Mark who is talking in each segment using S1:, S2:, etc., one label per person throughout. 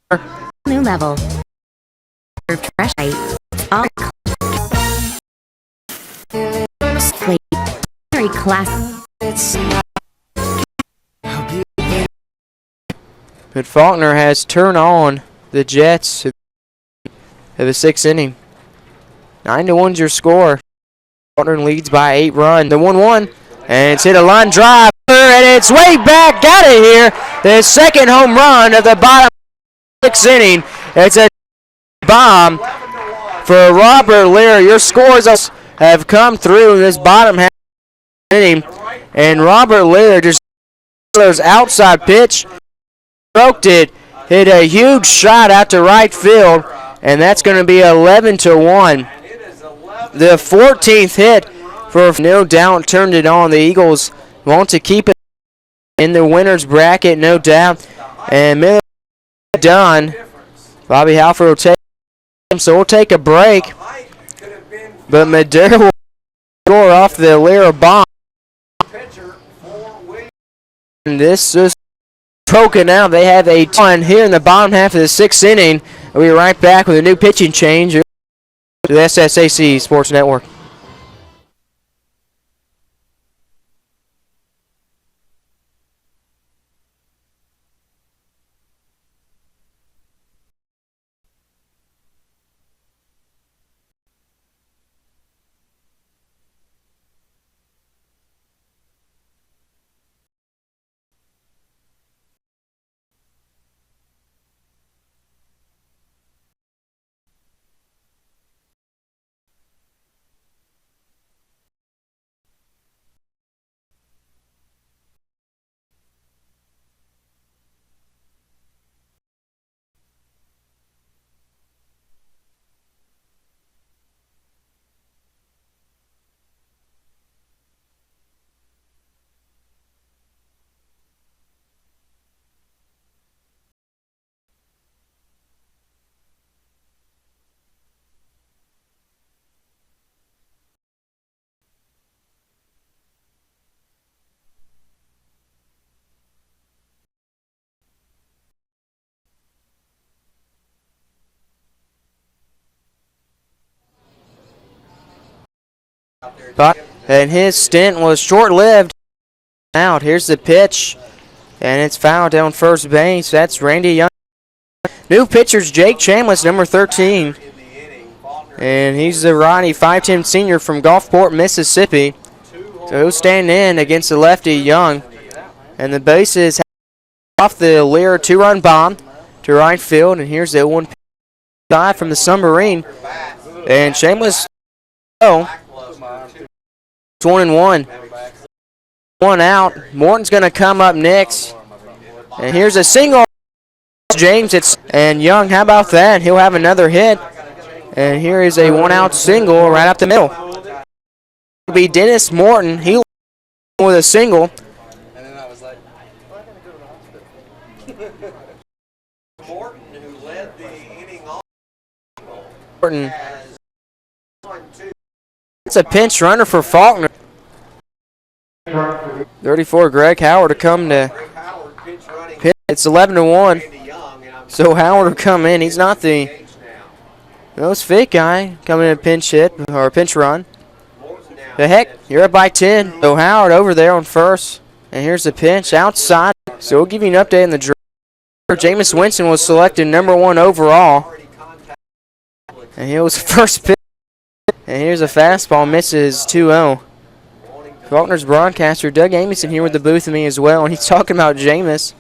S1: New level. Fresh all plate. Very class.
S2: But Faulkner has turned on the Jets of the 6th inning. 9-1's your score. Faulkner leads by 8 runs. The 1-1, and it's hit a line drive, and it's way back. Got it here. The second home run of the bottom 6th inning. It's a bomb for Robert Lear. Your scores have come through in this bottom half of the inning, and Robert Lear just his outside pitch. Stroked it, hit a huge shot out to right field, and that's going to be 11-1. The 14th hit for no doubt turned it on. The Eagles want to keep it in the winner's bracket, no doubt. And Miller done. Bobby Halford will take him, so we'll take a break. But Madera will score off the Lear bomb. And this is broken out. They have a ton here in the bottom half of the 6th inning. We'll be right back with a new pitching change to the SSAC Sports Network. And his stint was short-lived. Out. Here's the pitch, and it's fouled down first base. That's Randy Young. New pitcher's Jake Chambliss, number 13. And he's the righty 5'10" senior from Gulfport, Mississippi. So he'll stand in against the lefty Young. And the bases off the Lear 2-run bomb to right field. And here's the 1 dive from the Submarine. And Chambliss, 1-1. 1 out. Morton's going to come up next. And here's a single. James, and Young, how about that? He'll have another hit. And here is a 1-out single right up the middle. It'll be Dennis Morton. He with a single. Morton. It's a pinch runner for Faulkner. 34, Greg Howard to come to pitch. It's 11-1. So Howard will come in. He's not the most fit guy coming in a pinch hit or a pinch run. The heck, you're up by 10. So Howard over there on first. And here's the pitch outside. So we'll give you an update in the draft. Jameis Winston was selected number 1 overall. And he was first pitch. And here's a fastball, misses 2-0. Faulkner's broadcaster, Doug Amyson, here with the booth with me as well. And he's talking about Jameis.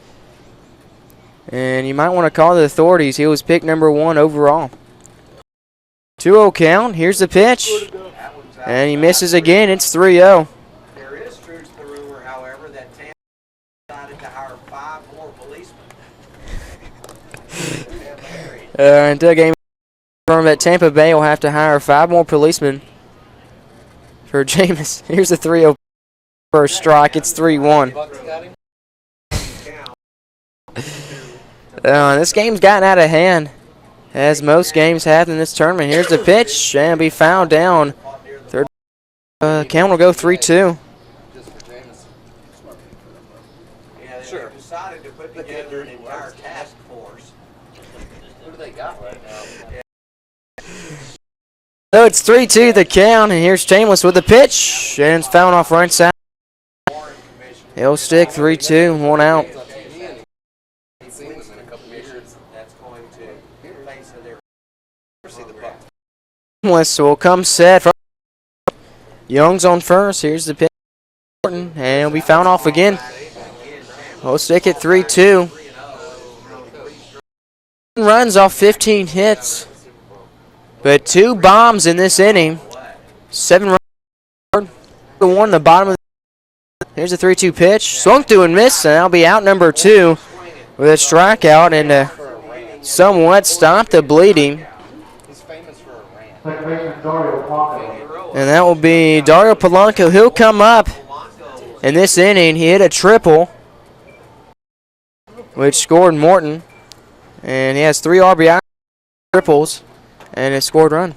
S2: And you might want to call the authorities. He was picked number 1 overall. 2-0 count. Here's the pitch. And he misses again. It's 3-0.
S3: There is truth to the rumor, however, that Tampa decided to hire 5 more policemen.
S2: And Doug Amyson confirmed that Tampa Bay will have to hire 5 more policemen for Jameis. Here's a 3-0 first strike. It's 3-1. This game's gotten out of hand, as most games have in this tournament. Here's the pitch, and it'll be fouled down. Third count will go 3-2.
S3: Yeah, they decided to put together an entire task force
S2: So it's 3-2 the count, and here's Shameless with the pitch, and it's fouled off right side. He'll stick 3-2, 1 out. Shameless will come set. Young's on first. Here's the pitch, and he'll be fouled off again. We'll stick at 3-2. Runs off 15 hits, but 2 bombs in this inning. 7 runs, 1 in the bottom of the. Here's a 3-2 pitch. Swung through and missed, and that'll be out number 2 with a strikeout and somewhat stop the bleeding. And that will be Dario Polanco. He'll come up in this inning. He hit a triple, which scored Morton. And he has 3 RBI triples and a scored run.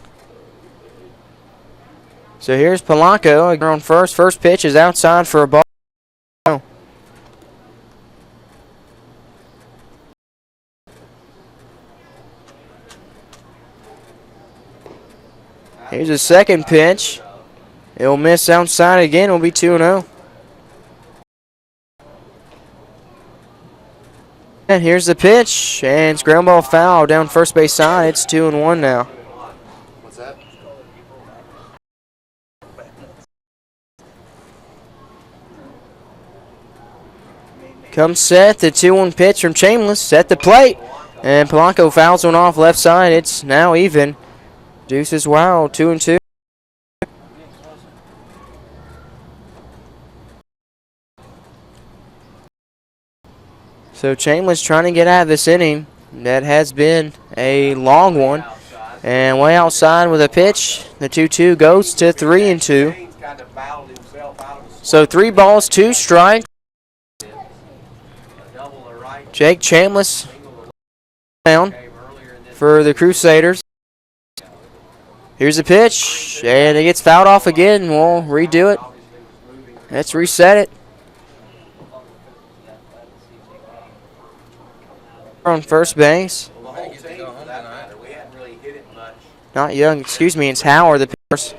S2: So here's Polanco on first. First pitch is outside for a ball. Here's a second pitch. It'll miss outside again. It'll be 2-0. And here's the pitch, and it's ground ball foul down first base side. It's 2-1 now.
S4: What's that?
S2: Comes set, the 2-1 pitch from Shameless at the plate, and Polanco fouls one off left side. It's now even. Deuces wild, 2-2. So Shameless trying to get out of this inning. That has been a long one. And way outside with a pitch. The 2-2 goes to 3-2. So 3 balls, 2 strikes. Jake Shameless down for the Crusaders. Here's a pitch, and it gets fouled off again. We'll redo it. Let's reset it. On first base. Not Young, excuse me, it's Howard, the pitcher.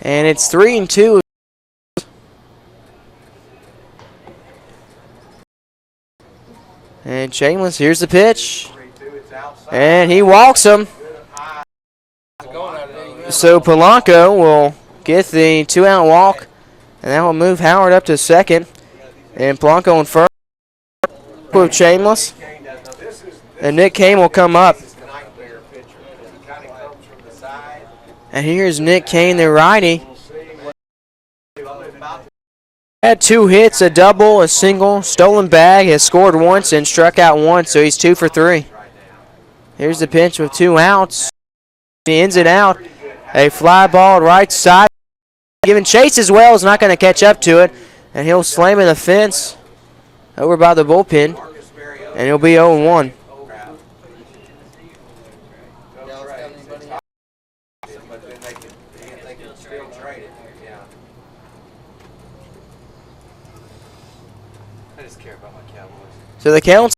S2: And it's 3-2. And Shameless, here's the pitch. And he walks him. So Polanco will get the 2-out walk. And that will move Howard up to second. And Polanco in first with Shameless. And Nick Kane will come up. And here's Nick Kane, the righty. Had 2 hits, a double, a single, stolen bag, has scored once and struck out once, so he's 2 for 3. Here's the pitch with 2 outs. He ends it out. A fly ball right side. Giving chase as well, is not going to catch up to it. And he'll slam in the fence over by the bullpen. And he'll be 0-1. So the count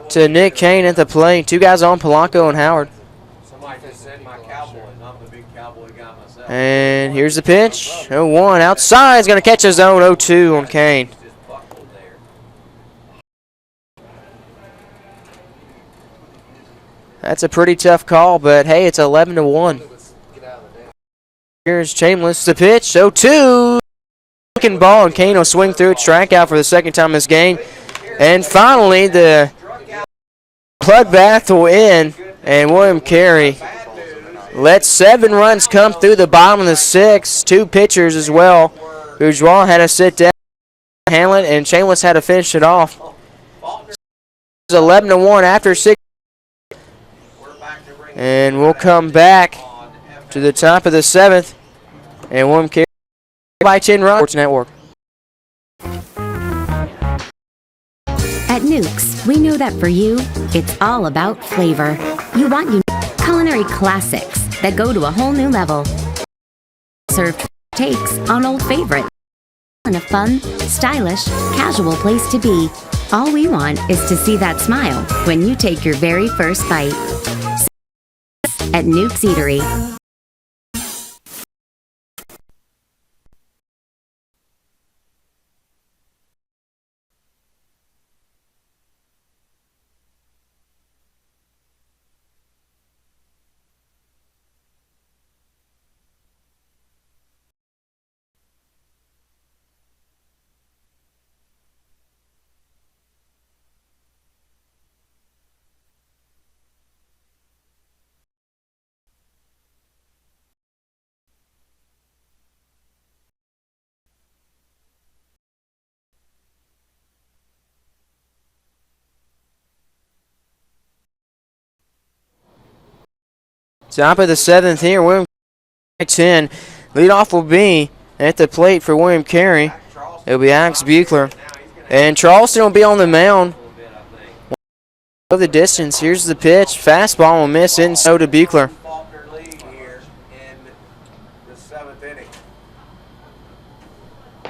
S2: to Nick Kane at the plate. 2 guys on, Polanco and Howard. And here's the pitch. 0-1 outside. Is going to catch his own. 0-2 on Kane. That's a pretty tough call, but hey, it's 11-1. Here's Shameless. The pitch. 0-2. Ball, and Kane will swing through it, strikeout for the second time this game. And finally, the bloodbath will end, and William Carey lets 7 runs come through the bottom of the 6th. 2 pitchers as well. Bourgeois had to sit down, handle it, and Shameless had to finish it off. It's 11-1 after 6. And we'll come back to the top of the 7th, and William Carey by 10 runs. Sports Network.
S1: At Nukes, we know that for you, it's all about flavor. You want unique culinary classics that go to a whole new level. Served takes on old favorites. and a fun, stylish, casual place to be. All we want is to see that smile when you take your very first bite. At Nuke's Eatery.
S2: Top of the 7th here, William 10. Leadoff will be at the plate for William Carey. It'll be Alex Buechler. And Charleston will be on the mound. Go the distance. Here's the pitch. Fastball will miss in, so to Buechler.
S3: Faulkner lead here in the 7th inning.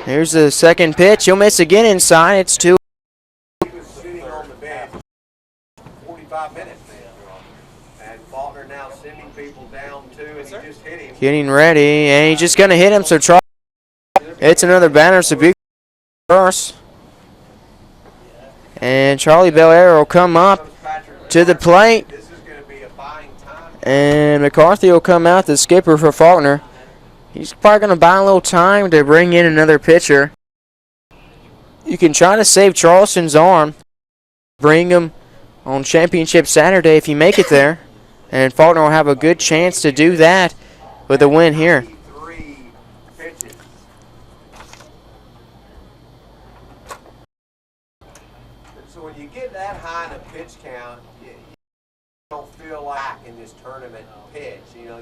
S2: Here's the second pitch. He'll miss again inside. It's 2.
S3: He was sitting on the bench 45 minutes. And Faulkner now sending people down too, and he just hit him.
S2: Getting ready, and he's just going to hit him, so Charleston. It's another batter, so Buechler first. And Charlie Belair will come up to the plate.
S3: This is going to be a buying time.
S2: And McCarthy will come out, the skipper for Faulkner. He's probably going to buy a little time to bring in another pitcher. You can try to save Charleston's arm. Bring him on Championship Saturday if you make it there. And Faulkner will have a good chance to do that with a win here.
S3: 3 pitches. So when you get that high in a pitch count, you don't feel like in this tournament pitch. You know,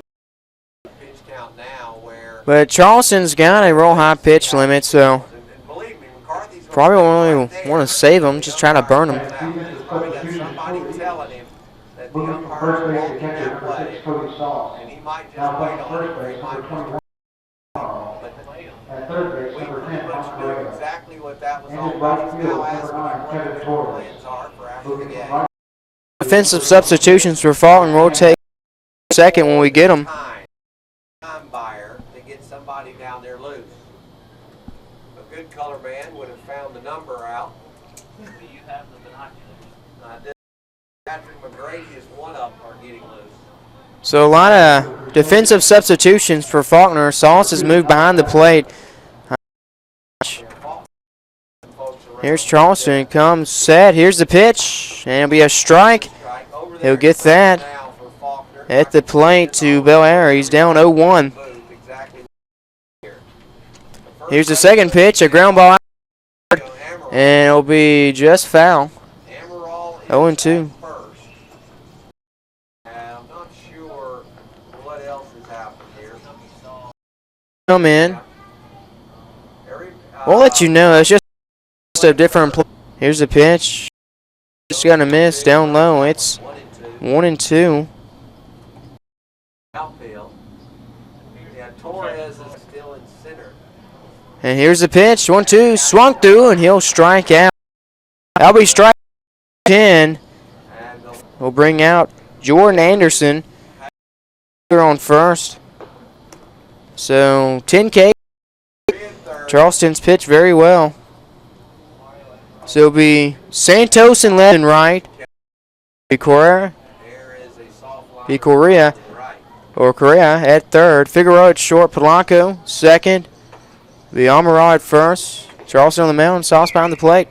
S3: pitch count now where.
S2: But Charleston's got a real high pitch limit, so
S3: And believe me, McCarthy's
S2: probably won't really want to save him, just try to burn him.
S3: He's probably got somebody telling him that the umpires won't get that play, and he might just wait on it, or he might just. But we pretty much knew exactly what that was all about. He's now asking what the plans are for after the game.
S2: Defensive substitutions for Faulkner. We'll take second when we get them.
S3: Time buyer to get somebody down there loose. A good color man would have found the number out. Do you have the binoculars? Patrick McGrady is one of them are getting loose.
S2: So a lot of defensive substitutions for Faulkner. Sauce has moved behind the plate. Here's Charleston. Comes set. Here's the pitch. And it'll be a strike. He'll get that at the plate to Belair. He's down 0-1. Here's the second pitch. A ground ball out. And it'll be just foul. 0-2.
S3: I'm not sure what else has happened here.
S2: Come in. We'll let you know. It's just a different play. Here's the pitch. Just got to miss down low. It's 1-2.
S3: Outfield. Yeah, Torres is still in center.
S2: And here's the pitch. 1-2. Swung through, and he'll strike out. That'll be strike 10. We'll bring out Jordan Anderson on first. So 10K. Charleston's pitched very well. So it'll be Santos in left and right. Correa or Correa at third. Figueroa at short. Polanco second. The Amaral at first. Charleston on the mound. Sauce behind the plate.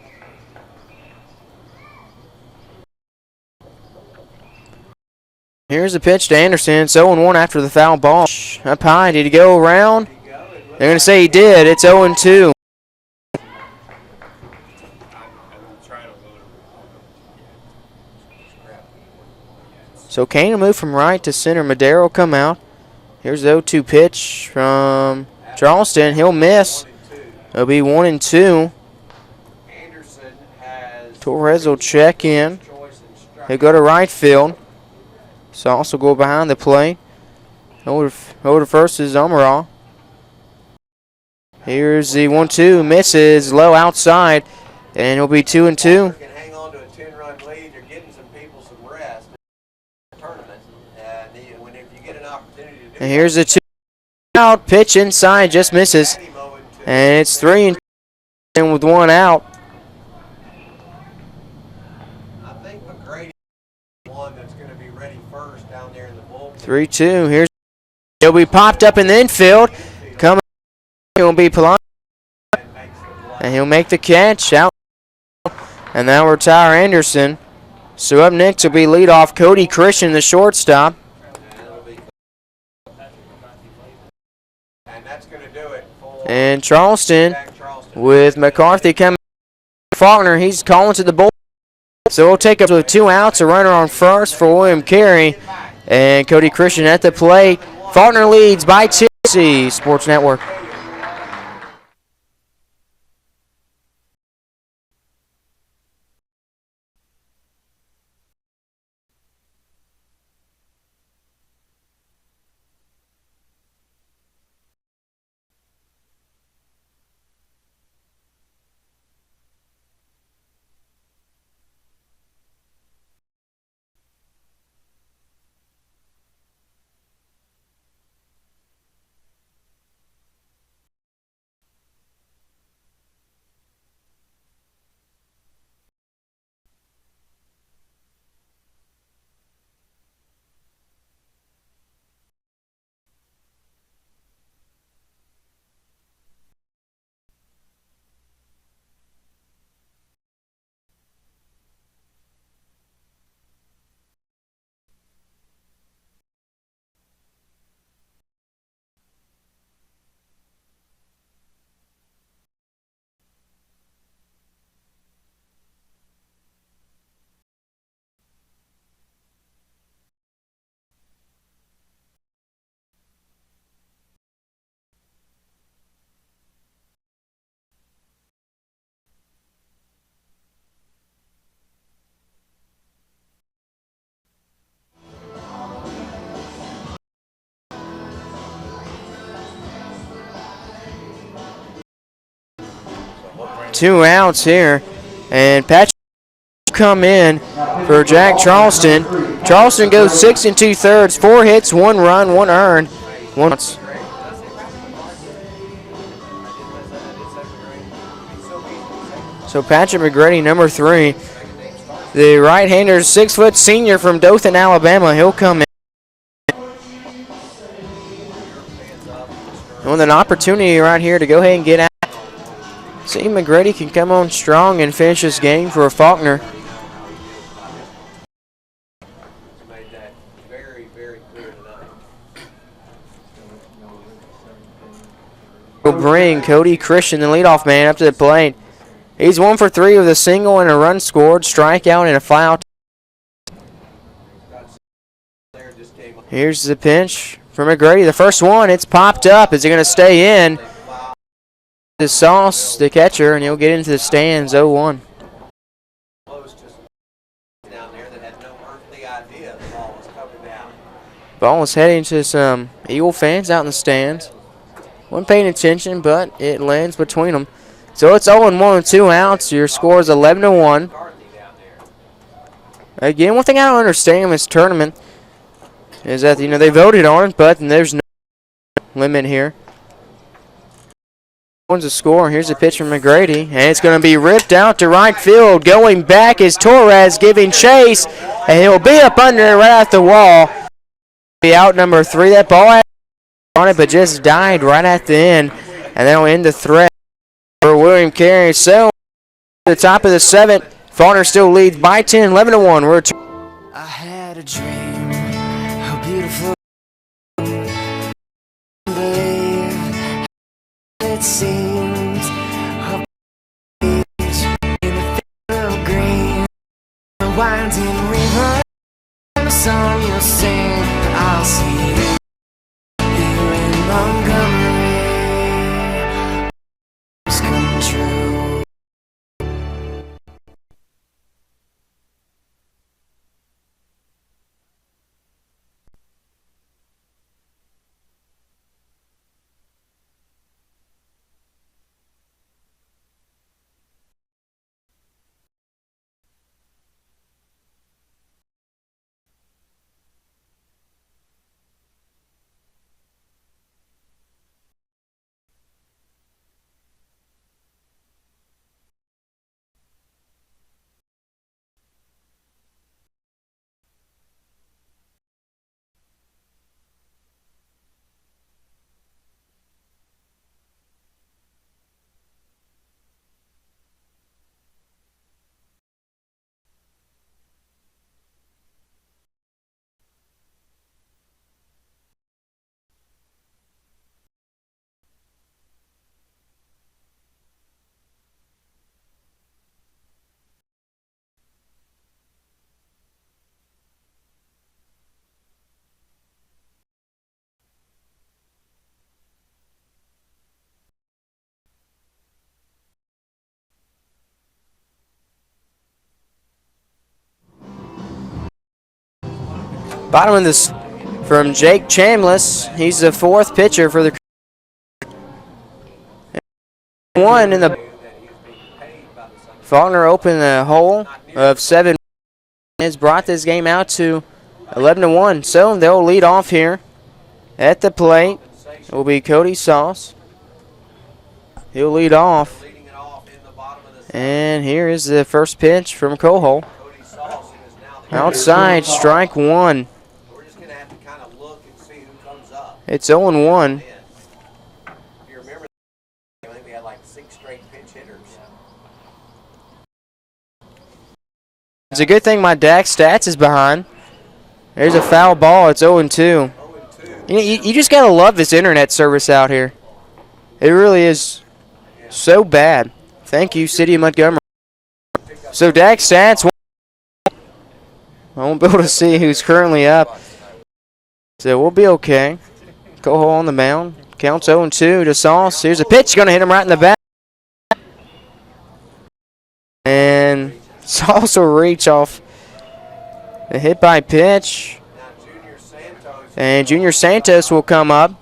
S2: Here's the pitch to Anderson. It's 0-1 after the foul ball. Up high. Did he go around? They're going to say he did. It's 0-2. So Kane will move from right to center. Madero will come out. Here's the 0-2 pitch from Charleston. He'll miss. It'll be 1-2. Torres will check in. He'll go to right field. Sauce will go behind the plate. Over to first is Amaral. Here's the 1-2, misses, low outside, and it'll be 2-2.
S3: Faulkner can hang on to a 10-run lead. They're getting some people some rest in the tournament. If you get an opportunity to do
S2: And here's the 2 out, pitch inside, just misses. And it's 3-2 with 1 out.
S3: I think McGrady is the one that's going to be ready first down there in the bullpen.
S2: 3-2. Here's he'll be popped up in the infield. Coming, he'll be Polani, and he'll make the catch out. And now we're Tyler Anderson. So up next will be leadoff Cody Christian, the shortstop.
S3: And that's going to do it for
S2: And Charleston
S3: Charleston.
S2: with McCarthy coming. Faulkner, he's calling to the bull. So we'll take up with 2 outs, a runner on first for William Carey. And Cody Christian at the plate. Faulkner leads by 2. Sports Network. Two outs here, and Patrick come in for Jack Charleston. Charleston goes 6 2/3, 4 hits, 1 run, 1 earned, 1 outs. So Patrick McGrady, number 3, the right-hander, 6-foot senior from Dothan, Alabama. He'll come in with an opportunity right here to go ahead and get out. See, McGrady can come on strong and finish this game for Faulkner.
S3: Made that very, very clear tonight.
S2: Will bring Cody Christian, the leadoff man, up to the plate. He's 1 for 3 with a single and a run scored, strikeout and a fly out. Here's the pinch for McGrady. The first one, it's popped up. Is it going to stay in? The Sauce, the catcher, and he'll get into the stands 0-1. Ball was heading to some Eagle fans out in the stands. Wasn't paying attention, but it lands between them. So it's 0-1 with 2 outs. Your score is 11-1. Again, one thing I don't understand in this tournament is that, they voted on it, but there's no limit here. One's a score. Here's a pitch from McGrady, and it's going to be ripped out to right field. Going back is Torres giving chase, and he'll be up under right at the wall. Be out number 3. That ball had on it, but just died right at the end, and that'll end the threat for William Carey. So, to the top of the 7th, Faulkner still leads by 10, 11-1. We're
S4: I had a dream, how beautiful. Believe it seems a beach in the field green, the winding river, and the song you'll sing. I'll see you here in Montgomery. It's come true.
S2: Bottom of this from Jake Chambliss. He's the fourth pitcher for the one in the Faulkner opened a hole of 7. Has brought this game out to 11-1. So they'll lead off here at the plate. It will be Cody Sauce. He'll lead off. And here is the first pitch from Cohol. Outside, strike one. It's 0-1. It's a good thing my DAC stats is behind. There's a foul ball. It's 0-2. You just got to love this internet service out here. It really is so bad. Thank you, City of Montgomery. So DAC stats. I won't be able to see who's currently up. So we'll be okay. Cohol on the mound. Counts 0-2 to Sauce. Here's a pitch. Going to hit him right in the back. And Sauce will reach off a hit by pitch. And Junior Santos will come up.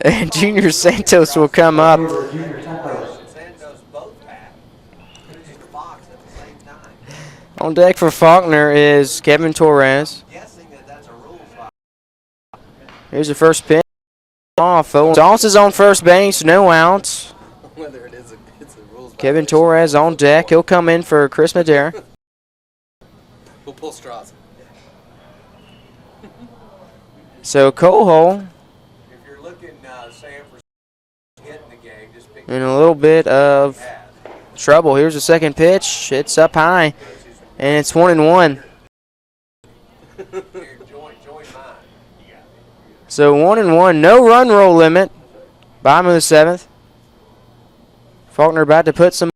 S2: And Junior Santos will come up. On deck for Faulkner is Kevin Torres. Here's the first pitch. Off. Sauce is on first base, no outs. Kevin Torres on deck. He'll come in for Chris Madera.
S5: We'll pull straws.
S2: So Cohol in a little bit of trouble. Here's the second pitch. It's up high, and it's 1-1. So 1-1, no run rule limit. Bottom of the 7th. Faulkner about to put some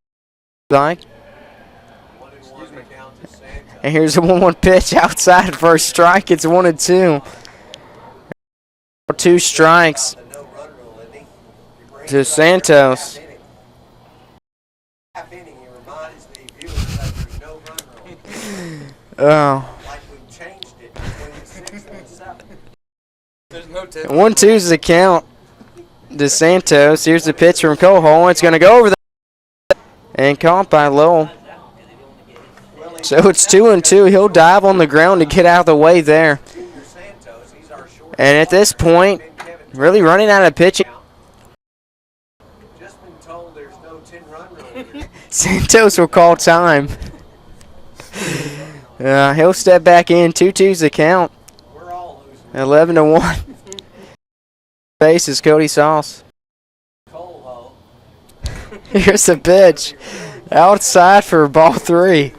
S2: like. And here's a 1-1 pitch outside for a strike. It's 1-2. 2 strikes to Santos. Oh. 1-2 is the count to Santos. Here's the pitch from Cohol. It's going to go over the and caught by Lowell. So it's 2-2. He'll dive on the ground to get out of the way there. And at this point, really running out of pitching. Santos will call time. He'll step back in. 2-2's the count. 11-1. Base is Cody Sauce. Here's the pitch. Outside for ball 3.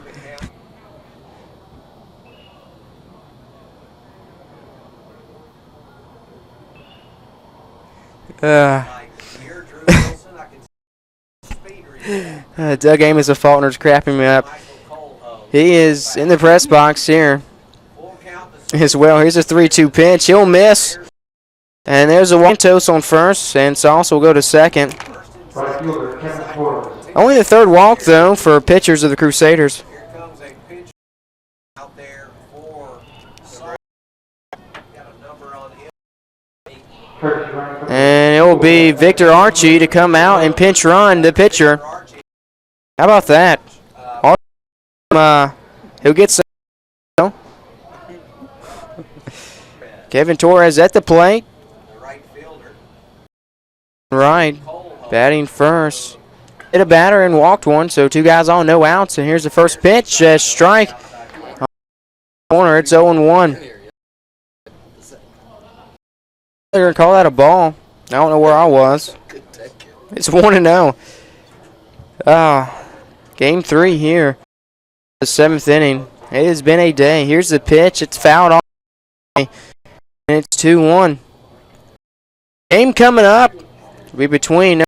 S2: Doug Amos of Faulkner's crapping me up. He is in the press box here as well. Here's a 3-2 pitch. He'll miss. And there's a Santos on first, and Sauce will go to second. Only the third walk, though, for pitchers of the Crusaders. And it will be Victor Archie to come out and pinch run the pitcher. How about that? He'll get some. Kevin Torres at the plate. Right. Batting first. Hit a batter and walked one, so 2 guys on, no outs. And here's the first pitch. Strike. Corner, it's 0-1. They're going to call that a ball. I don't know where I was. It's 1-0. Game 3 here. The 7th inning. It has been a day. Here's the pitch. It's fouled off. And it's 2-1. Game coming up will be between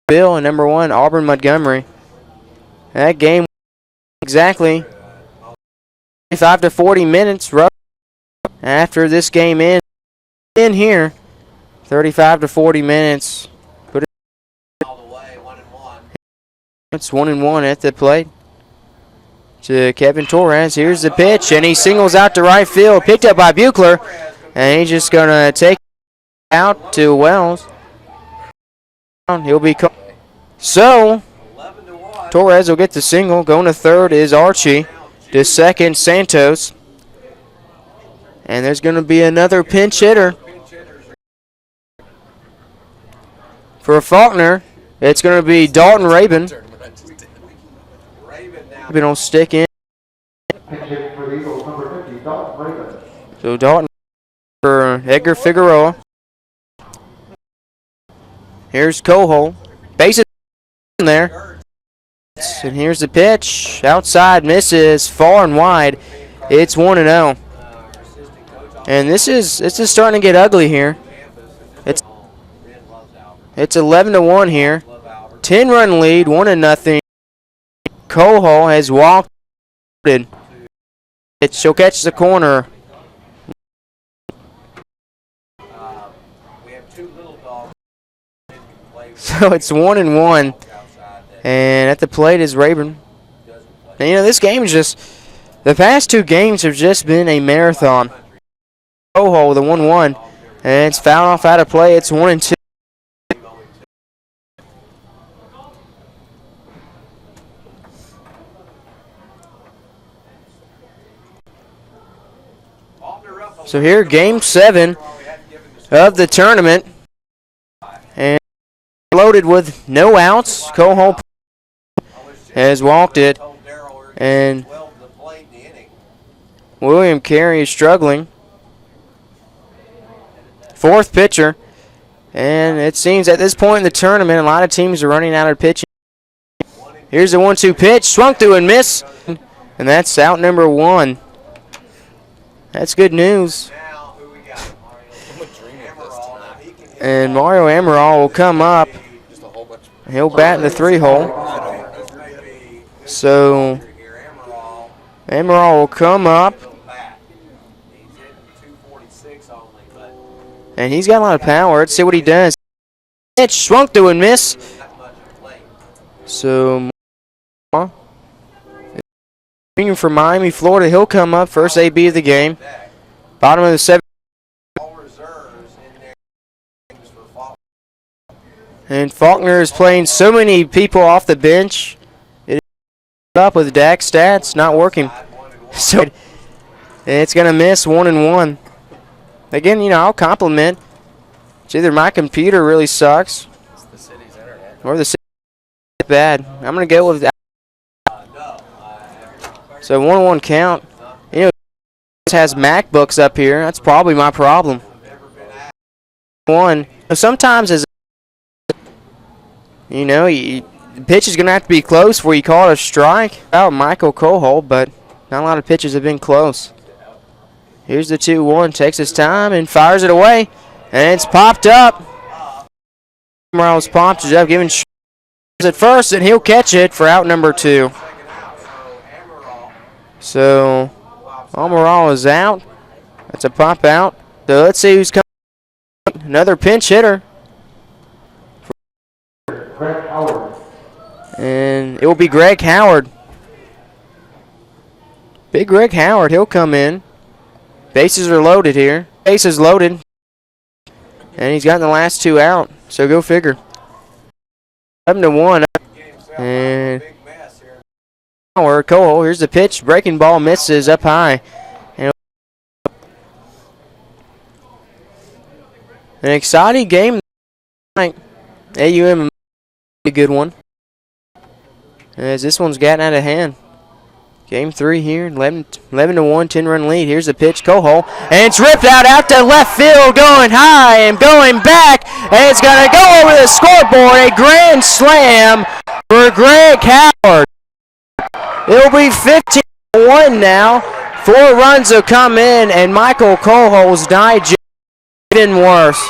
S2: Bill and number 1 Auburn Montgomery. That game exactly 35 to 40 minutes. After this game in here, 35 to 40 minutes. Put it. It's 1-1 at the plate. to Kevin Torres. Here's the pitch, and he singles out to right field. Picked up by Buechler, and he's just going to take it out to Wells. He'll be called. So, Torres will get the single. Going to third is Archie. To second, Santos. And there's going to be another pinch hitter. For Faulkner, it's going to be Dalton Rabin. Rabin will stick in. So Dalton for Edgar Figueroa. Here's Cohol. Bases in there. And here's the pitch. Outside, misses far and wide. It's 1-0. And this is starting to get ugly here. It's 11-1 here. 10-run lead, 1-0. Cohol has walked. She'll catch the corner. So it's 1-1. And at the plate is Rayburn. And, you know, this game is just, the past two games have just been a marathon. Cohol with a 1-1. And it's fouled off out of play. It's 1-2. So here, game 7 of the tournament. And loaded with no outs. Cohol has walked it. And William Carey is struggling. Fourth pitcher. And it seems at this point in the tournament, a lot of teams are running out of pitching. Here's the 1-2 pitch. Swung through and missed. And that's out number 1. That's good news. And Mario Amaral will come up. He'll bat in the 3-hole. So Amaral will come up. And he's got a lot of power. Let's see what he does. Pitch swung through and miss. So from Miami, Florida, he'll come up. First AB of the game. Bottom of the 7th. And Faulkner is playing so many people off the bench. It is up with DAC stats, not working. So it's going to miss 1-1. Again, you know, I'll compliment. It's either my computer really sucks or the city's bad. I'm going to go with that. So 1-1 count. You know, it has MacBooks up here. That's probably my problem. Sometimes as you know, the pitch is going to have to be close where you call it a strike. Out Michael Cohol, but not a lot of pitches have been close. Here's the 2-1. Takes his time and fires it away. And it's popped up. Morales popped it up, giving at first, and he'll catch it for out number 2. So Amaral is out. That's a pop out. So let's see who's coming. Another pinch hitter. And it will be Greg Howard. Big Greg Howard, he'll come in. Bases are loaded here. Bases loaded. And he's gotten the last 2 out. So go figure. 7-1. And Howard, Cohol, here's the pitch. Breaking ball misses up high. And an exciting game tonight. AUM a good one. As this one's gotten out of hand. Game 3 here, 11-1, 10-run lead. Here's the pitch, Cohol, and it's ripped out to left field, going high and going back, and it's going to go over the scoreboard. A grand slam for Greg Howard. It'll be 15-1 now. 4 runs will come in, and Michael Cohol's digest getting worse.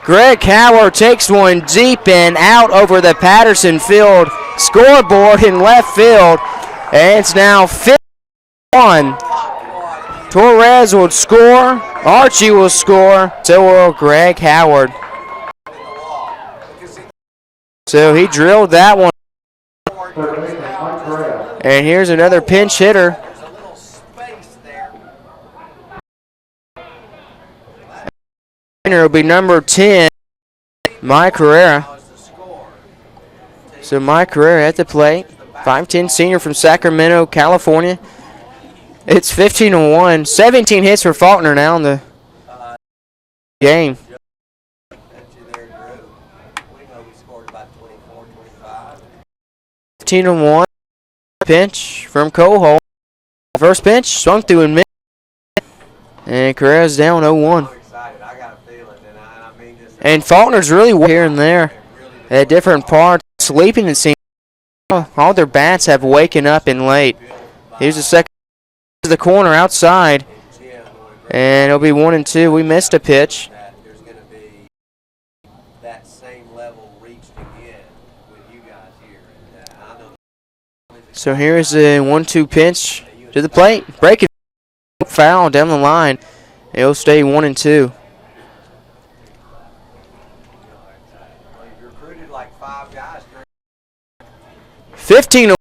S2: Greg Howard takes one deep and out over the Patterson Field scoreboard in left field. And it's now 5-1. Torres will score. Archie will score. So will Greg Howard. So he drilled that one. And here's another pinch hitter.
S3: There's a little space there.
S2: It'll be number 10, Mike Carrera.
S3: How's the score?
S2: So Mike Carrera at the plate. 5'10" senior from Sacramento, California. It's 15-1. 17 hits for Faulkner now in the game.
S3: Bet you there, Drew. We know we scored about 24, 25.
S2: 15-1. Pinch from Cohol. First pitch swung through in mid. And Carrera's down 0-1.
S3: I'm excited. I got a feeling, and I mean this.
S2: And Faulkner's really here and there at different parts, sleeping it seems. All their bats have waken up in late. Here's the second to the corner outside. And it'll be 1-2. We missed a pitch.
S3: There's going to be that same level reached again with you guys here. And I know.
S2: So here's the 1-2 pitch to the plate. Breaking foul down the line. It'll stay 1-2.
S3: You've recruited like 5 guys.
S2: 15-1,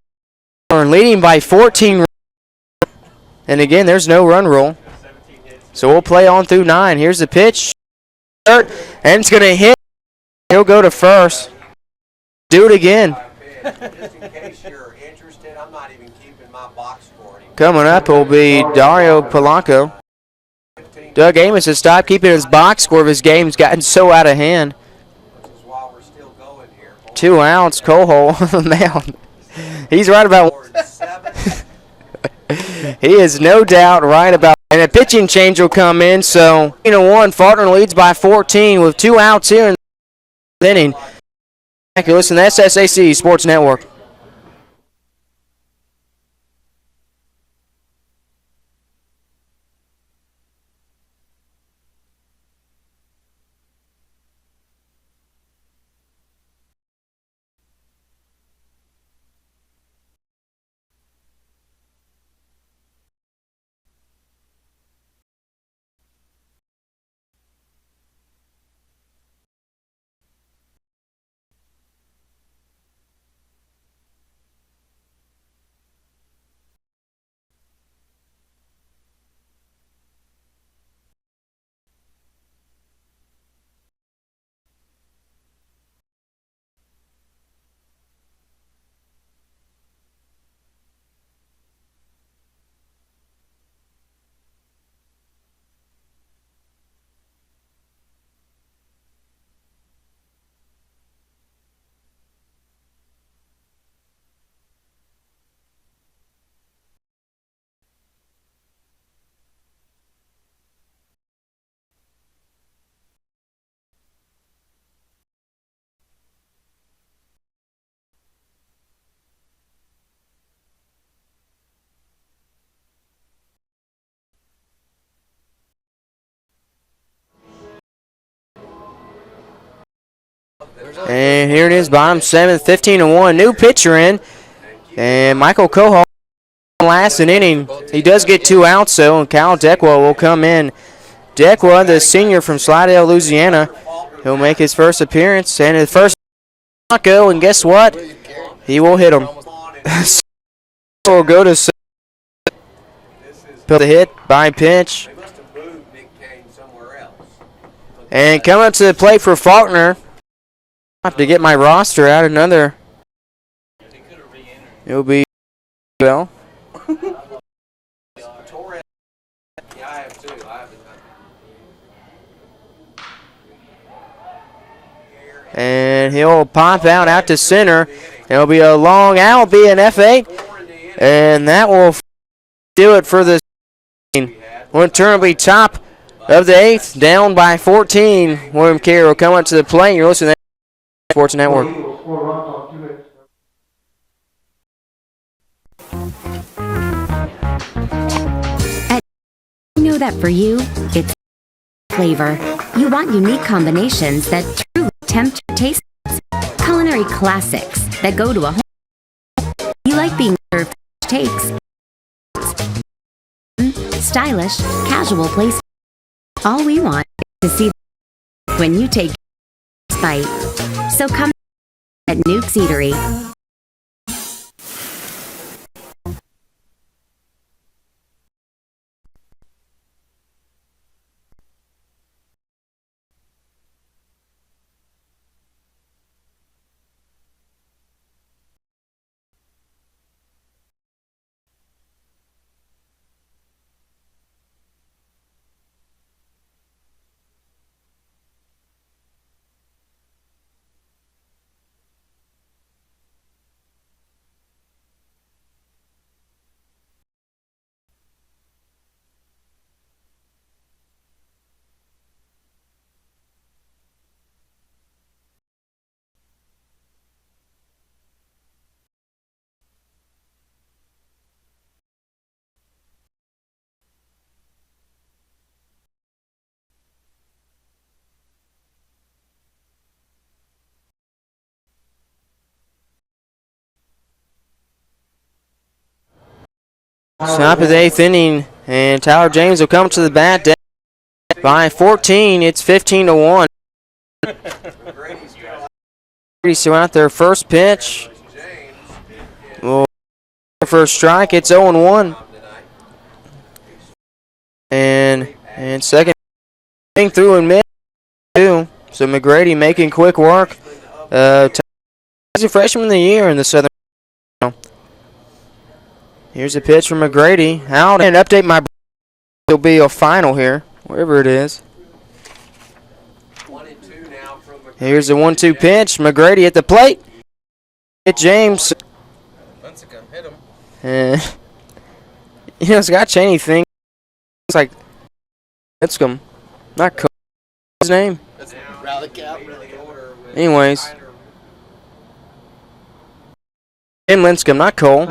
S2: leading by 14. And again, there's no run rule. So we'll play on through 9. Here's the pitch. And it's going to hit. He'll go to first. Do it again.
S3: Just in case you're interested, I'm not even keeping my box score anymore.
S2: Coming up will be Dario Polanco. Doug Amos has stopped keeping his box score of his game's gotten so out of hand.
S3: Which is why we're still going here.
S2: 2 outs, Cohol on the mound. He's right about. He is no doubt right about. And a pitching change will come in. So 1, Faulkner leads by 14 with 2 outs here in the inning. Thank you. Listen to SSAC Sports Network. And here it is, bottom 7th, 15-1. New pitcher in. And Michael Cohol last inning. He does get 2 outs, though, and Kyle Decwa will come in. Decwa, the senior from Slidell, Louisiana, he'll make his first appearance. And his first go, and guess what? He will hit him. Will go to the hit by pitch.
S3: They must have moved Nick Kane somewhere else.
S2: And coming up to the plate for Faulkner. I have to get my roster out. Another. It'll be well.
S3: Torres. Yeah, I have 2. I have
S2: And he'll pop out to center. It'll be a long out, be an F8. And that will do it for the One turn will be top of the 8th, down by 14. William Carey will come up to the plate. You're listening to Sports Network.
S1: You know that for you, it's flavor. You want unique combinations that truly tempt your taste. Culinary classics that go to a home. You like being served takes. Stylish, casual place. All we want is to see when you take bite. So come at Nuke's Eatery.
S2: Top of the 8th inning, and Tyler James will come to the bat by 14. It's 15-1. So out there, first pitch. Well, for a strike, it's 0-1. And second through and mid too. So McGrady making quick work. He's a freshman of the year in the Southern. Here's a pitch from McGrady. Out and update my. There'll be a final here, wherever it is.
S3: 1 and 2 now from McGrady.
S2: Here's the 1-2 pitch. McGrady at the plate. Hit James.
S5: Hit him.
S2: And Scott Cheney thing. It's like Lipscomb, not Cole. His name.
S5: That's rally cap.
S2: Anyways, Tim Lincecum, not Cole.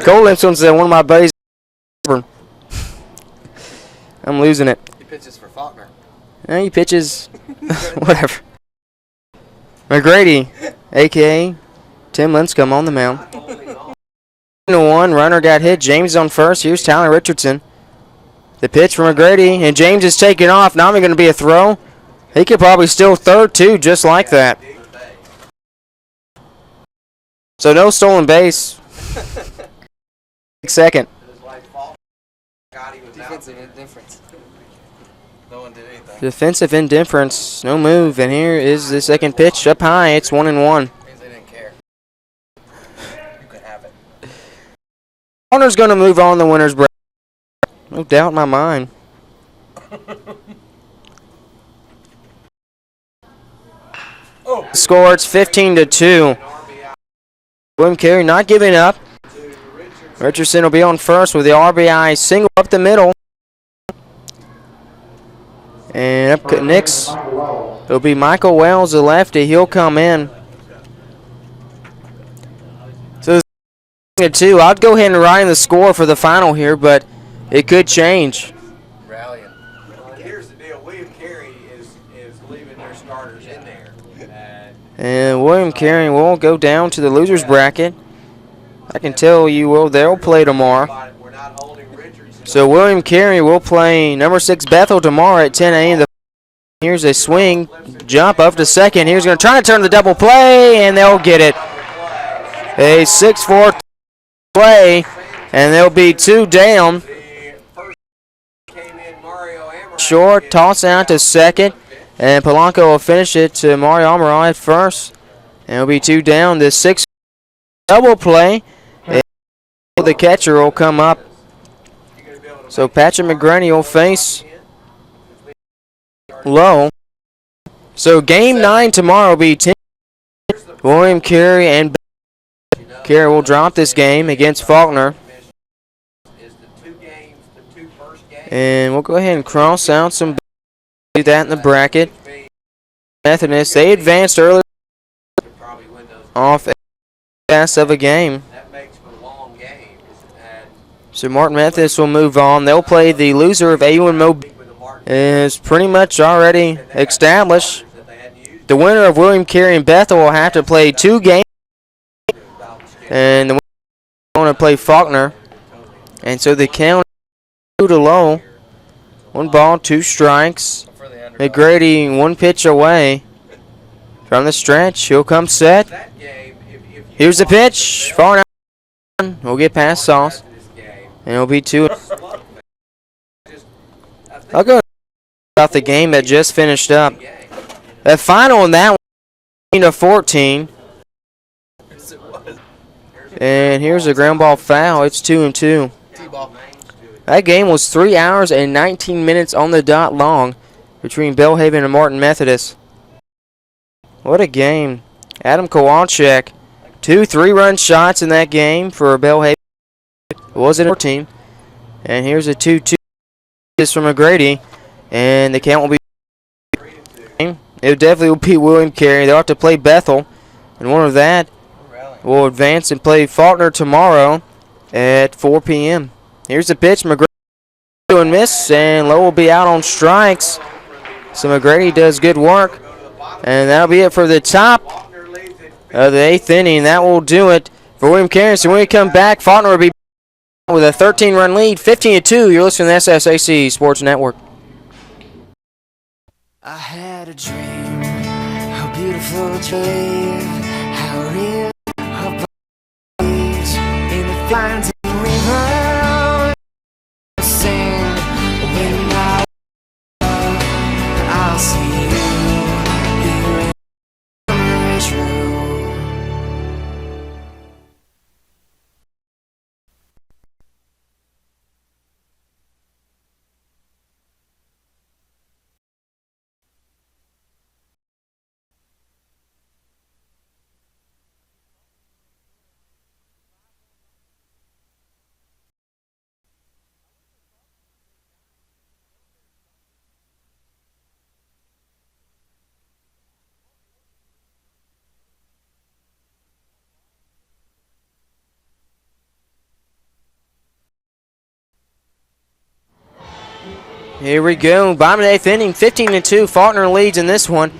S2: Cole Lipscomb's one of my buddies. I'm losing it.
S5: He pitches for Faulkner.
S2: He pitches. Whatever. McGrady, a.k.a. Tim Lincecum, on the mound. 1, runner got hit. James on first. Here's Tyler Richardson. The pitch from McGrady, and James is taking off. Now going to be a throw. He could probably steal third, too, just like that. So no stolen base. Second.
S5: Defensive indifference. No one did anything.
S2: Defensive indifference. No move. And here is the second pitch up high. It's 1-1.
S5: Means they didn't care. You could have it.
S2: Owner's going to move on the winner's break. No doubt in my mind. Score, it's 15-2. William Carey not giving up. Richardson will be on first with the RBI single up the middle. And up next, it'll be Michael Wells, the lefty. He'll come in. So, 2. I'd go ahead and write in the score for the final here, but it could change.
S5: Rallying.
S3: Here's the deal. William Carey is leaving their starters in there.
S2: And William Carey will go down to the loser's bracket. I can tell you, they'll play tomorrow.
S3: We're not holding Richardson.
S2: So William Carey will play number 6 Bethel tomorrow at 10 a.m. Here's a swing, jump up to second. Here's going to try to turn the double play, and they'll get it. A 6-4 play, and they'll be 2 down. Short, toss out to second, and Polanco will finish it to Mario Amaral at first. And it'll be 2 down. The 6 double play, and the catcher will come up. So Patrick McGrady will face low. So game 9 tomorrow will be 10. William Carey and Carey will drop this game against Faulkner. And we'll go ahead and cross out some. Do that in the bracket. Methodist, they advanced earlier off a pass of a game. So Martin Methodist will move on. They'll play the loser of AU and Mobile. Is pretty much already established. The winner of William Carey and Bethel will have to play 2 games. And the winner will play Faulkner. And so the count 2-0. 1 ball, 2 strikes. McGrady 1 pitch away from the stretch. He'll come set. Here's the pitch. Far out. We'll get past Sauce. And it'll be 2. I'll go about the game that just finished up. The final in that one, 14. And here's a ground ball foul. It's 2-2. That game was 3 hours and 19 minutes on the dot long between Belhaven and Martin Methodist. What a game. Adam Kowalczyk, 2 3-run shots in that game for Belhaven. It wasn't our team. And here's a 2-2 from McGrady. And the count will be. It definitely will be William Carey. They'll have to play Bethel. And one of that will advance and play Faulkner tomorrow at 4 p.m. Here's the pitch. McGrady and miss, and Lowe will be out on strikes. So McGrady does good work. And that'll be it for the top of the 8th inning. That will do it for William Carey. So when we come back, Faulkner will be with a 13-run lead, 15-2. You're listening to the SSAC Sports Network.
S4: I had a dream, how beautiful to live, how real, how bright, in the fountain river, sing, when I'll see you, here in true.
S2: Here we go. Bottom of the 8th inning, 15-2. Faulkner leads in this one.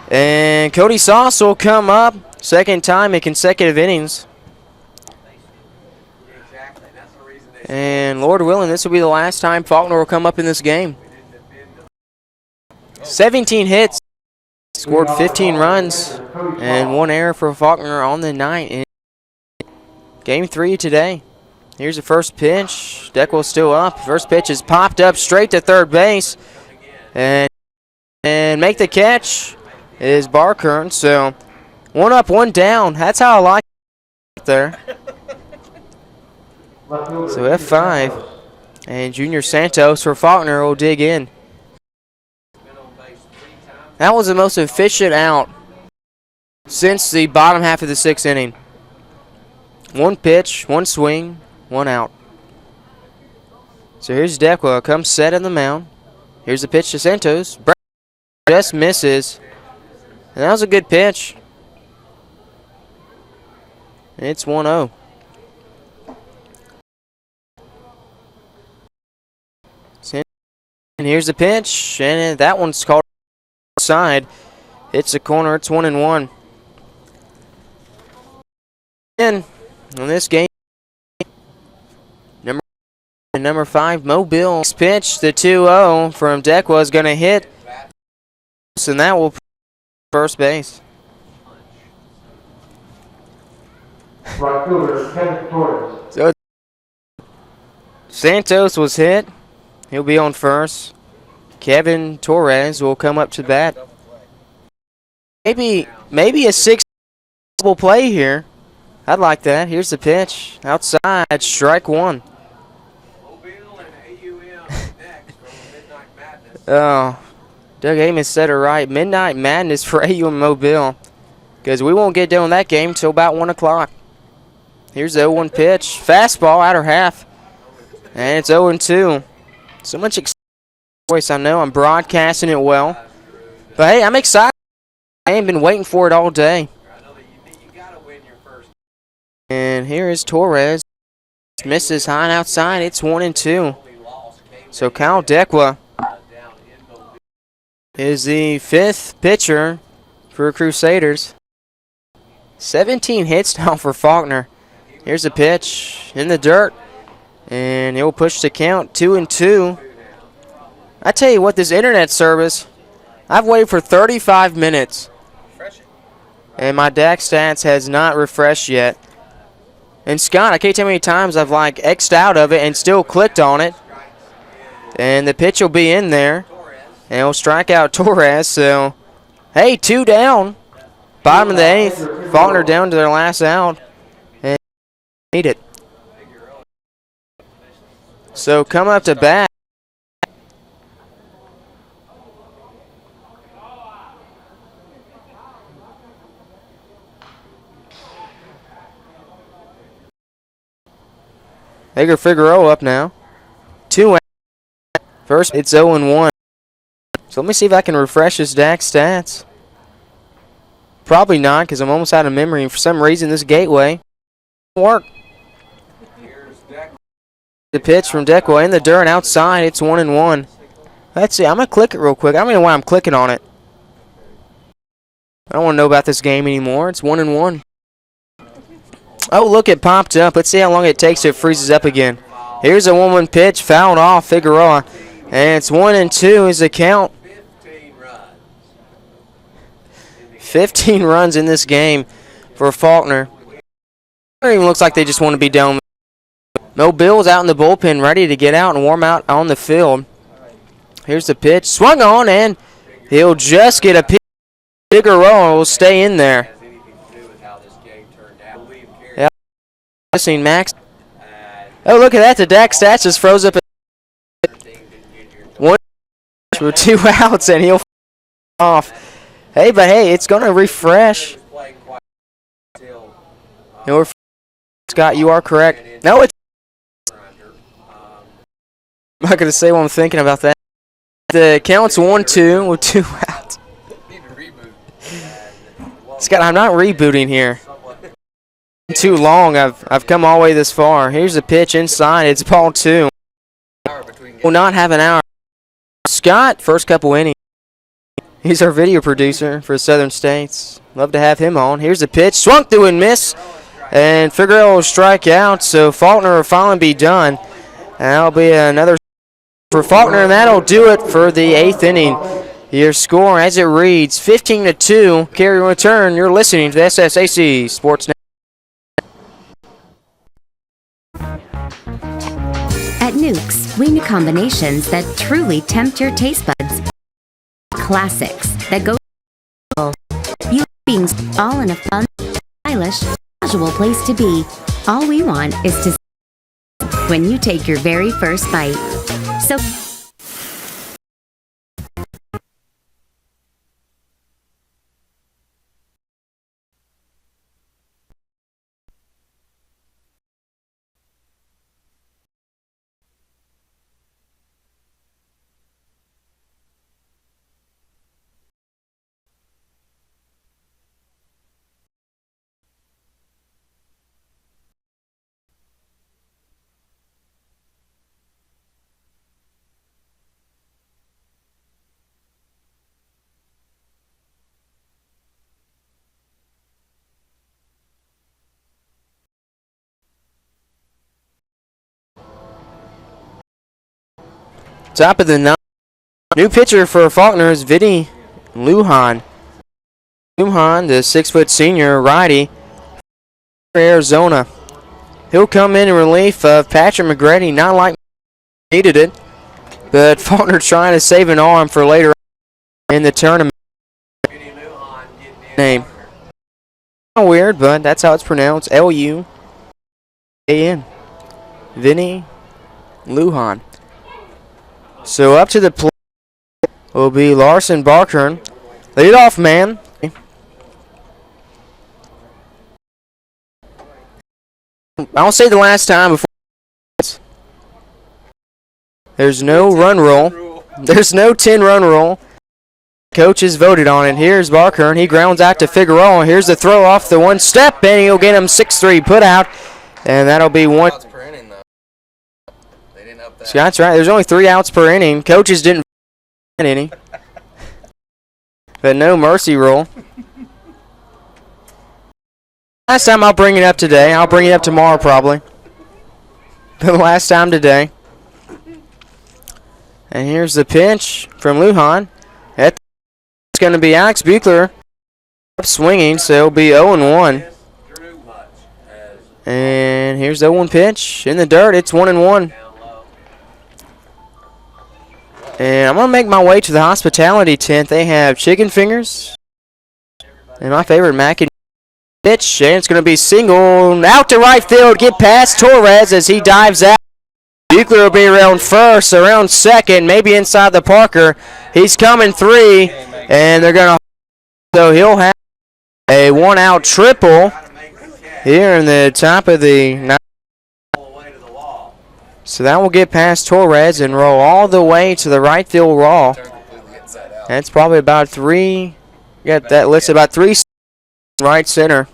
S2: And Cody Sauce will come up. Second time in consecutive innings. And Lord willing, this will be the last time Faulkner will come up in this game. 17 hits. Scored 15 runs. And 1 error for Faulkner on the night in Game 3 today. Here's the first pitch. Deckel's still up. First pitch is popped up straight to third base. And make the catch is Barkern. So 1 up, 1 down. That's how I like it there. So F5. And Junior Santos for Faulkner will dig in. That was the most efficient out since the bottom half of the 6th inning. 1 pitch, 1 swing, 1 out. So here's Decwa, comes set on the mound. Here's the pitch to Santos. Just misses. And that was a good pitch. It's 1-0. And here's the pitch, and that one's called outside. It's a corner, it's 1-1. And in this game, number 5, Mobile's pitch, the 2-0 from Decwa is going to hit, and that will first base.
S6: Right fielder, Kevin Torres.
S2: So Santos was hit. He'll be on first. Kevin Torres will come up to bat. Maybe a 6 double play here. I'd like that. Here's the pitch. Outside, strike 1. Oh, Doug Amos said it right. Midnight Madness for AU and Mobile. Because we won't get done with that game until about 1 o'clock. Here's the 0-1 pitch. Fastball, outer half. And it's 0-2. So much voice, I know. I'm broadcasting it well. But, hey, I'm excited. I ain't been waiting for it all day. And here is Torres. Misses high and outside. It's 1-2. So Kyle Decwa is the 5th pitcher for Crusaders. 17 hits now for Faulkner. Here's the pitch in the dirt. And he'll push the count 2-2. I tell you what, this internet service, I've waited for 35 minutes. And my DAC stats has not refreshed yet. And Scott, I can't tell you how many times I've like X'd out of it and still clicked on it. And the pitch will be in there. And he'll strike out Torres. So, hey, 2 down. Bottom of the 8th. Faulkner down to their last out. And need it. So come up to bat. Edgar Figueroa up now. 2 out. First, it's 0-1. So let me see if I can refresh his DAC stats. Probably not, because I'm almost out of memory. And for some reason, this gateway won't work. The pitch from Decwa in the dirt outside. It's 1-1. Let's see. I'm going to click it real quick. I don't even know why I'm clicking on it. I don't want to know about this game anymore. It's 1-1. Oh, look, it popped up. Let's see how long it takes till it freezes up again. Here's a 1-1 pitch, fouled off Figueroa. And it's 1-2 is the count. 15 runs in this game for Faulkner. It even looks like they just want to be done. Mo Bill's out in the bullpen ready to get out and warm out on the field. Here's the pitch. Swung on, and he'll just get a pitch. Figueroa will stay in there. Yeah, missing Max. Oh, look at that. The Dak stats just froze up. One with 2 outs, and he'll off. Hey, but hey, it's going to refresh. Scott, you are correct. No, it's. I'm not going to say what I'm thinking about that. The count's 1-2 with 2 outs. Scott, I'm not rebooting here. Too long. I've come all the way this far. Here's the pitch inside. It's ball 2. Will not have an hour. Scott, first couple innings. He's our video producer for Southern States. Love to have him on. Here's the pitch. Swung through and miss. And Figueroa will strike out. So Faulkner will finally be done. And that'll be another for Faulkner, and that'll do it for the 8th inning. Your score as it reads 15-2. Carey return. You're listening to the SSAC Sports Network.
S1: At Nukes, we need combinations that truly tempt your taste buds. Classics that go you being all in a fun, stylish, casual place to be. All we want is to when you take your very first bite. So
S2: Top of the 9th. New pitcher for Faulkner is Vinny Lujan. Lujan, the 6-foot senior righty for Arizona. He'll come in relief of Patrick McGrady. Not like needed it, but Faulkner trying to save an arm for later in the tournament. Name. Weird, but that's how it's pronounced. Lujan. Vinny Lujan. So up to the plate will be Larson Barkern. Leadoff man. I'll say the last time before. There's no run rule. There's no 10-run rule. Coaches voted on it. Here's Barkern. He grounds out to Figueroa. Here's the throw off the one step, and he'll get him 6-3 put out. And that'll be 1. Scott's right. There's only 3 outs per inning. Coaches didn't any. But no mercy rule. Last time I'll bring it up today. I'll bring it up tomorrow probably. The last time today. And here's the pitch from Lujan. It's going to be Alex Buechler up swinging, so it'll be 0-1. And here's the 0-1 pitch in the dirt. It's 1-1. And I'm going to make my way to the hospitality tent. They have chicken fingers and my favorite mac and pitch. And it's going to be single out to right field. Get past Torres as he dives out. Buechler will be around first, around second, maybe inside the Parker. He's coming 3, and they're going to. So he'll have a 1-out triple here in the top of the 9th. So that will get past Torres and roll all the way to the right field wall. That's probably about 3. Got that listed about 3 right center.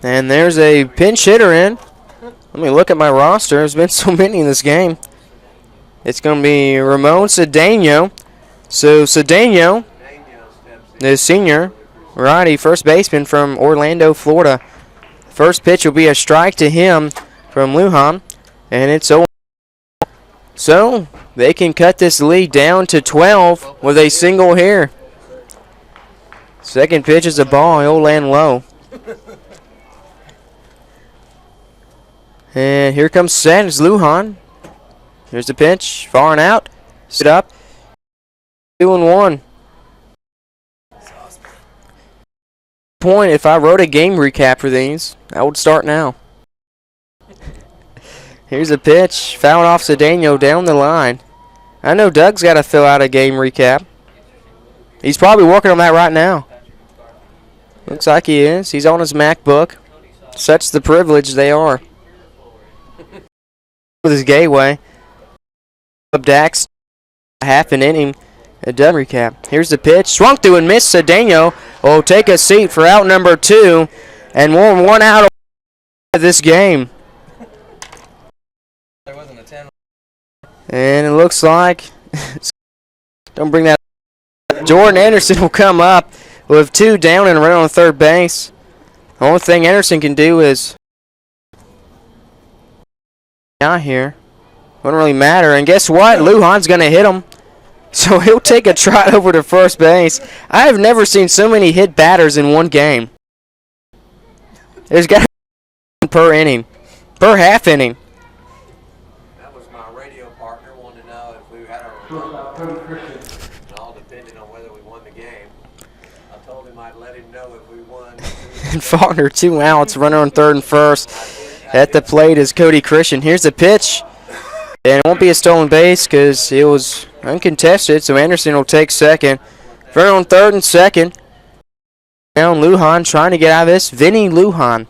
S2: And there's a pinch hitter in. Let me look at my roster. There's been so many in this game. It's going to be Ramon Cedeno. So Cedeno, the senior, righty first baseman from Orlando, Florida. First pitch will be a strike to him from Lujan, and it's 0. So they can cut this lead down to 12 with a single here. Second pitch is a ball. He'll land low. And here comes set. It's Lujan. Here's the pitch. Far and out. Sit up. 2-1. Point. If I wrote a game recap for these, I would start now. Here's a pitch. Fouled off Cedeno down the line. I know Doug's got to fill out a game recap. He's probably working on that right now. Looks like he is. He's on his MacBook. Such the privilege they are. With his gateway. Up Dax. Half an inning. A done recap. Here's the pitch. Swung through and missed. Cedeno will take a seat for out number 2. And we're 1 out of this game.
S5: There wasn't a 10.
S2: And it looks like, don't bring that up. Jordan Anderson will come up with 2 down and a run on third base. The only thing Anderson can do is out here. Wouldn't really matter. And guess what? Lujan's going to hit him. So he'll take a trot over to first base. I have never seen so many hit batters in one game. There's got to be per inning. Per half inning. And Faulkner 2 outs, runner on third and first. At the plate is Cody Christian. Here's the pitch. And it won't be a stolen base because it was uncontested, so Anderson will take second. Runner on third and second. Down Lujan trying to get out of this. Vinny Lujan.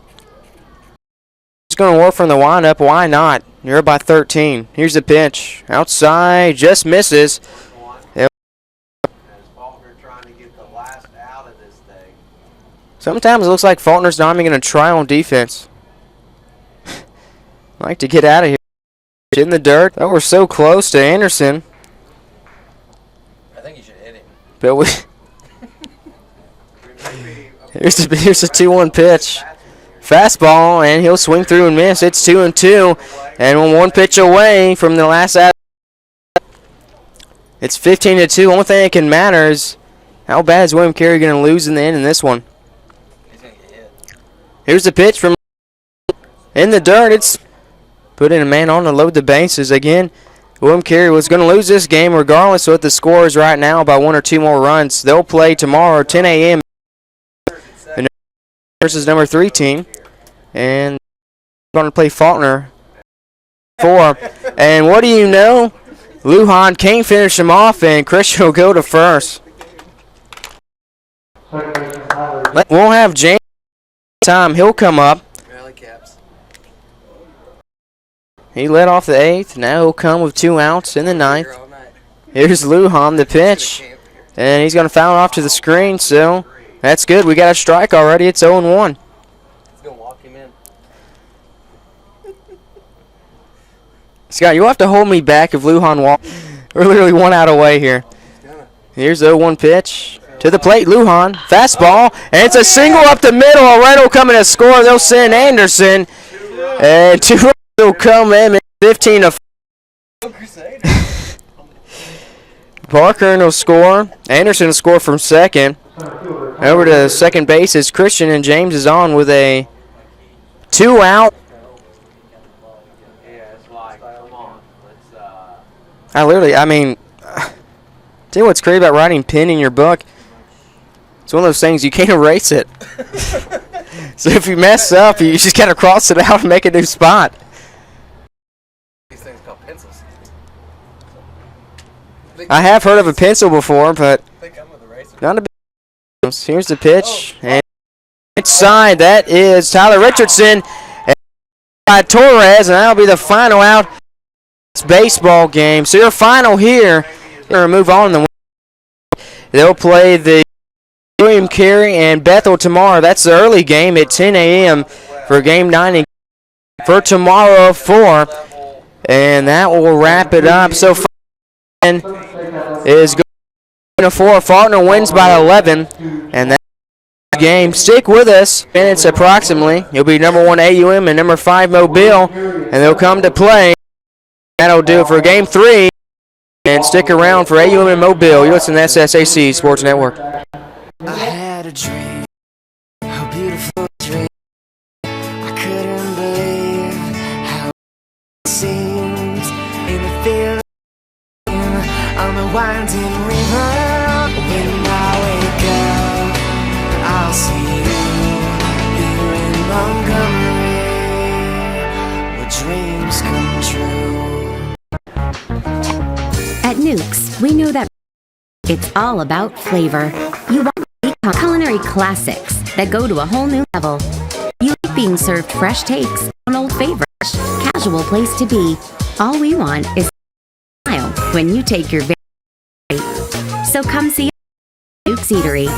S2: He's going to work from the windup. Why not? You're up by 13. Here's the pitch. Outside, just misses. Sometimes it looks like Faulkner's not even going to try on defense. Like to get out of here. In the dirt. Oh, we're so close to Anderson.
S5: I think you should hit him.
S2: But we here's a 2-1 pitch. Fastball, and he'll swing through and miss. It's 2-2. And we're 1 pitch away from the last out. It's 15-2. Only thing that can matter is how bad is William Carey going to lose in the end in this one. Here's the pitch from in the dirt. It's put in a man on to load the bases again. William Carey was going to lose this game regardless of what the score is right now by 1 or 2 more runs. They'll play tomorrow 10 a.m. versus number 3 team. And going to play Faulkner 4. And what do you know? Lujan can't finish him off, and Christian will go to first. We'll have James time. He'll come up. He led off the 8th. Now he'll come with 2 outs in the 9th. Here's Lujan, the pitch. And he's going to foul it off to the screen, so that's good. We got a strike already. It's 0-1.
S5: He's going to walk him in.
S2: Scott, you'll have to hold me back if Lujan walks. We're literally 1 out away here. Here's the 0-1 pitch. To the plate, Lujan. Fastball. And it's a single up the middle. Already will come in to score. They'll send Anderson. And 2 runs will come in 15-4. Parker will score. Anderson will score from second. Over to second base is Christian, and James is on with a 2 out. I mean, tell you what's great about writing pen in your book. It's one of those things you can't erase it. So if you mess up, you just gotta cross it out and make a new spot.
S5: These things called pencils.
S2: I have heard of a pencil before, but
S5: They come with erasers.
S2: not a big. Here's the pitch, and inside that is Tyler Richardson and by Torres, and that'll be the final out. This baseball game. So your final here. Gonna move on. They'll play the William Carey and Bethel tomorrow. That's the early game at 10 a.m. for Game 9. for tomorrow 4. And that will wrap it up. So is going to 4. Faulkner wins by 11. And that's the game. Stick with us. Minutes approximately. You'll be number 1 AUM and number 5 Mobile. And they'll come to play. That'll do it for game 3. And stick around for AUM and Mobile. You listen to SSAC Sports Network.
S4: I had a dream, a beautiful dream. I couldn't believe how it seemed in the feeling on the winding river. When I wake up, I'll see you here in Montgomery, where dreams come true.
S1: At Nukes, we know that it's all about flavor. You want culinary classics that go to a whole new level. You like being served fresh takes on old favorites. Casual place to be. All we want is a smile when you take your very. So come see Nukes Eatery.